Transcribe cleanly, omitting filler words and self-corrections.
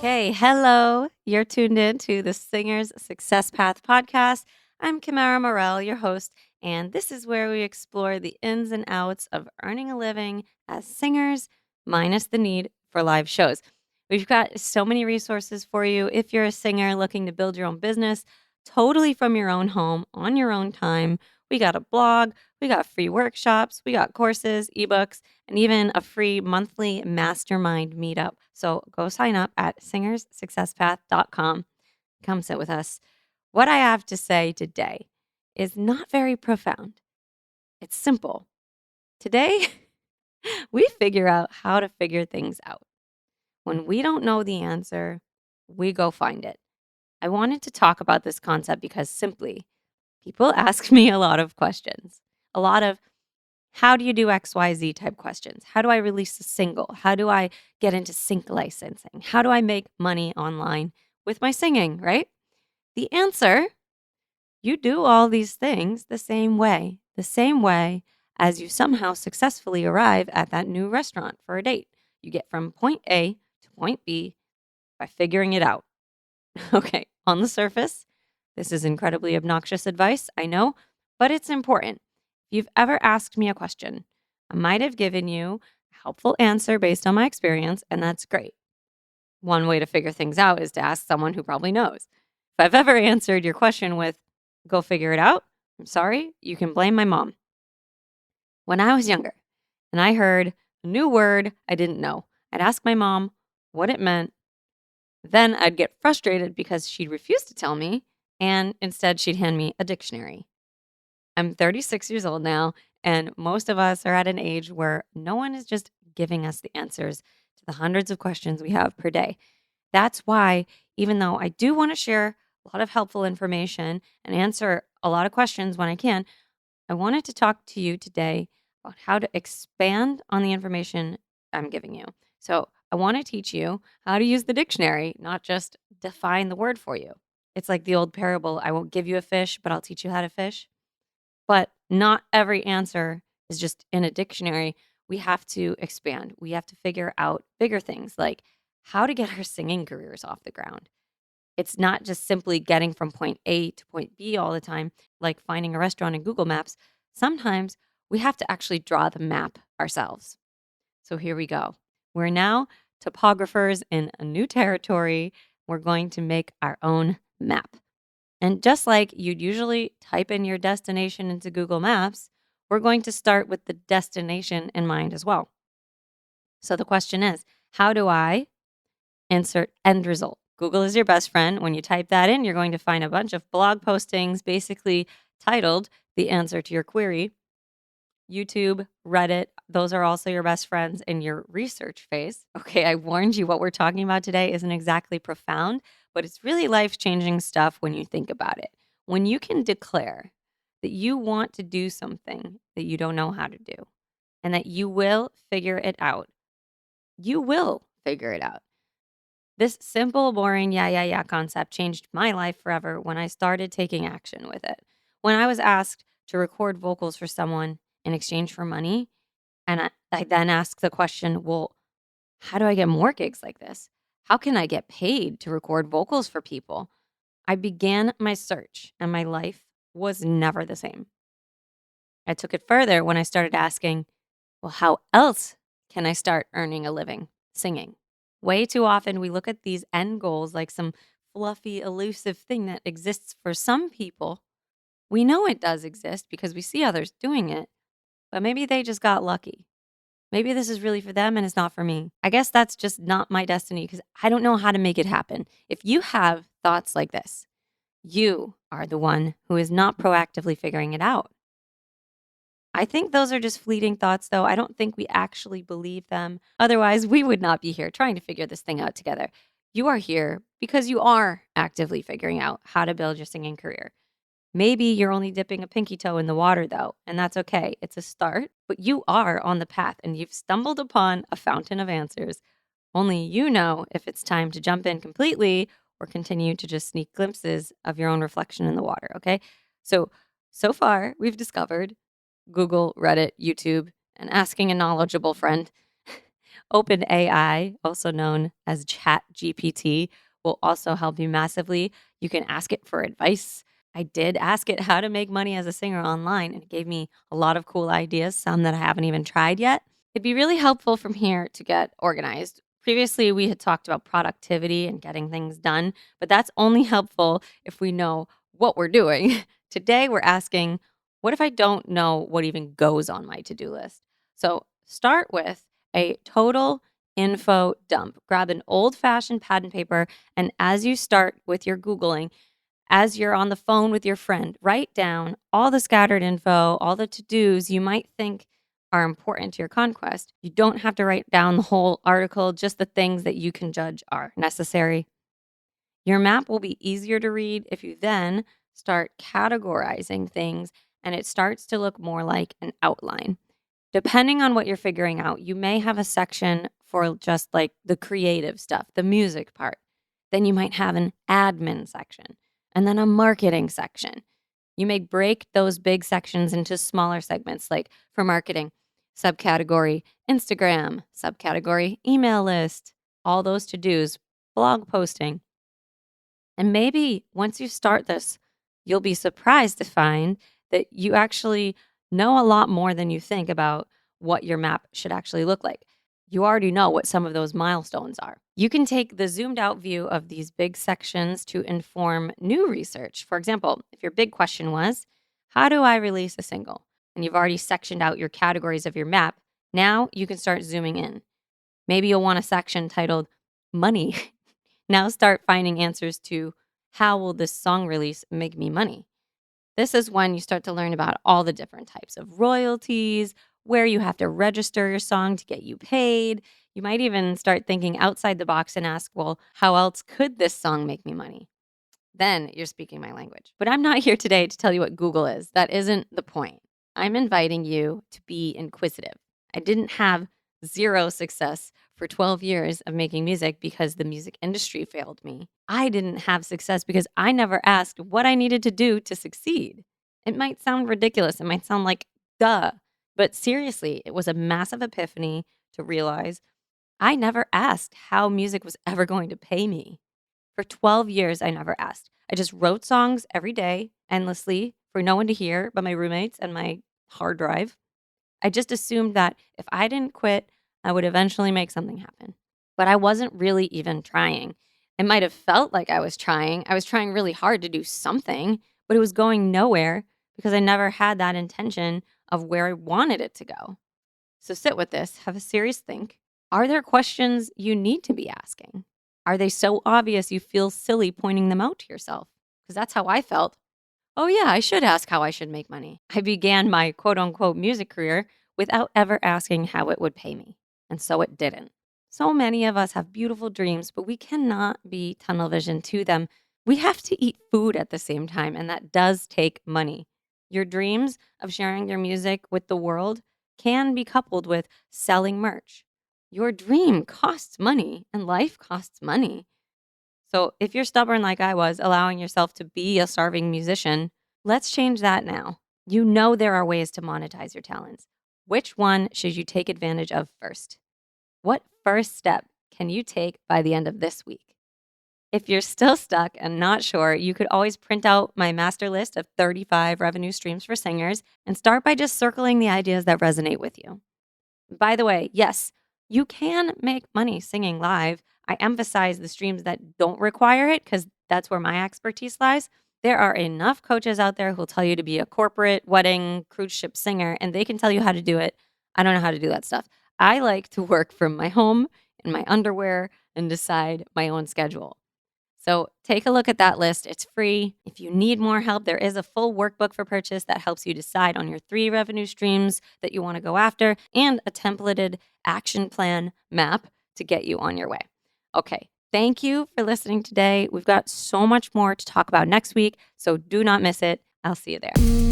Okay, hello. You're tuned in to the Singer's Success Path podcast. I'm Kamara Morel, your host, and this is where we explore the ins and outs of earning a living as singers, minus the need for live shows. We've got so many resources for you if you're a singer looking to build your own business totally from your own home on your own time. We got a blog, we got free workshops, we got courses, ebooks, and even a free monthly mastermind meetup. So go sign up at singerssuccesspath.com. Come sit with us. What I have to say today is not very profound. It's simple. Today, we figure out how to figure things out. When we don't know the answer, we go find it. I wanted to talk about this concept because simply, people ask me a lot of questions. A lot of how do you do XYZ type questions? How do I release a single? How do I get into sync licensing? How do I make money online with my singing, right? The answer, you do all these things the same way as you somehow successfully arrive at that new restaurant for a date. You get from point A to point B by figuring it out. Okay, on the surface, this is incredibly obnoxious advice, I know, but it's important. If you've ever asked me a question, I might have given you a helpful answer based on my experience, and that's great. One way to figure things out is to ask someone who probably knows. If I've ever answered your question with, go figure it out, I'm sorry, you can blame my mom. When I was younger and I heard a new word I didn't know, I'd ask my mom what it meant. Then I'd get frustrated because she'd refuse to tell me, and instead she'd hand me a dictionary. I'm 36 years old now, and most of us are at an age where no one is just giving us the answers to the hundreds of questions we have per day. That's why, even though I do want to share a lot of helpful information and answer a lot of questions when I can, I wanted to talk to you today about how to expand on the information I'm giving you. So, I want to teach you how to use the dictionary, not just define the word for you. It's like the old parable, I won't give you a fish, but I'll teach you how to fish. But not every answer is just in a dictionary. We have to expand. We have to figure out bigger things like how to get our singing careers off the ground. It's not just simply getting from point A to point B all the time, like finding a restaurant in Google Maps. Sometimes we have to actually draw the map ourselves. So here we go. We're now topographers in a new territory. We're going to make our own map. And just like you'd usually type in your destination into Google Maps, we're going to start with the destination in mind as well. So the question is, how do I insert end result? Google is your best friend. When you type that in, you're going to find a bunch of blog postings basically titled the answer to your query. YouTube, Reddit, those are also your best friends in your research phase. Okay, I warned you what we're talking about today isn't exactly profound, but it's really life-changing stuff when you think about it. When you can declare that you want to do something that you don't know how to do and that you will figure it out, you will figure it out. This simple, boring, yeah concept changed my life forever when I started taking action with it. When I was asked to record vocals for someone in exchange for money, and I then asked the question, well, how do I get more gigs like this? How can I get paid to record vocals for people? I began my search, and my life was never the same. I took it further when I started asking, well, how else can I start earning a living singing? Way too often we look at these end goals like some fluffy, elusive thing that exists for some people. We know it does exist because we see others doing it, but maybe they just got lucky. Maybe this is really for them and it's not for me. I guess that's just not my destiny because I don't know how to make it happen. If you have thoughts like this, you are the one who is not proactively figuring it out. I think those are just fleeting thoughts, though. I don't think we actually believe them. Otherwise, we would not be here trying to figure this thing out together. You are here because you are actively figuring out how to build your singing career. Maybe you're only dipping a pinky toe in the water, though, and that's okay. It's a start, but you are on the path and you've stumbled upon a fountain of answers. Only you know if it's time to jump in completely or continue to just sneak glimpses of your own reflection in the water, okay? So far, we've discovered Google, Reddit, YouTube, and asking a knowledgeable friend. OpenAI, also known as ChatGPT, will also help you massively. You can ask it for advice. I did ask it how to make money as a singer online, and it gave me a lot of cool ideas, some that I haven't even tried yet. It'd be really helpful from here to get organized. Previously, we had talked about productivity and getting things done, but that's only helpful if we know what we're doing. Today, we're asking, what if I don't know what even goes on my to do list? So start with a total info dump. Grab an old fashioned pad and paper. And as you start with your Googling, as you're on the phone with your friend, write down all the scattered info, all the to dos you might think are important to your conquest. You don't have to write down the whole article, just the things that you can judge are necessary. Your map will be easier to read if you then start categorizing things and it starts to look more like an outline. Depending on what you're figuring out, you may have a section for just like the creative stuff, the music part. Then you might have an admin section and then a marketing section. You may break those big sections into smaller segments, like for marketing, subcategory Instagram, subcategory email list, all those to dos, blog posting. And maybe once you start this, you'll be surprised to find that you actually know a lot more than you think about what your map should actually look like. You already know what some of those milestones are. You can take the zoomed out view of these big sections to inform new research. For example, if your big question was, how do I release a single? And you've already sectioned out your categories of your map, now you can start zooming in. Maybe you'll want a section titled money. Now start finding answers to how will this song release make me money? This is when you start to learn about all the different types of royalties, where you have to register your song to get you paid. You might even start thinking outside the box and ask, well, how else could this song make me money? Then you're speaking my language. But I'm not here today to tell you what Google is. That isn't the point. I'm inviting you to be inquisitive. I didn't have zero success for 12 years of making music because the music industry failed me. I didn't have success because I never asked what I needed to do to succeed. It might sound ridiculous. It might sound like, duh. But seriously, it was a massive epiphany to realize I never asked how music was ever going to pay me. For 12 years, I never asked. I just wrote songs every day, endlessly, for no one to hear but my roommates and my hard drive. I just assumed that if I didn't quit, I would eventually make something happen. But I wasn't really even trying. It might have felt like I was trying. I was trying really hard to do something, but it was going nowhere because I never had that intention of where I wanted it to go. So sit with this, have a serious think. Are there questions you need to be asking? Are they so obvious you feel silly pointing them out to yourself? Because that's how I felt. Oh, yeah, I should ask how I should make money. I began my quote unquote music career without ever asking how it would pay me. And so it didn't. So many of us have beautiful dreams, but we cannot be tunnel vision to them. We have to eat food at the same time, and that does take money. Your dreams of sharing your music with the world can be coupled with selling merch. Your dream costs money, and life costs money. So if you're stubborn like I was, allowing yourself to be a starving musician, let's change that now. You know there are ways to monetize your talents. Which one should you take advantage of first? What first step can you take by the end of this week? If you're still stuck and not sure, you could always print out my master list of 35 revenue streams for singers and start by just circling the ideas that resonate with you. By the way, yes, you can make money singing live. I emphasize the streams that don't require it because that's where my expertise lies. There are enough coaches out there who'll tell you to be a corporate wedding cruise ship singer, and they can tell you how to do it. I don't know how to do that stuff. I like to work from my home in my underwear and decide my own schedule. So take a look at that list. It's free. If you need more help, there is a full workbook for purchase that helps you decide on your 3 revenue streams that you want to go after and a templated action plan map to get you on your way. Okay, thank you for listening today. We've got so much more to talk about next week, so do not miss it. I'll see you there.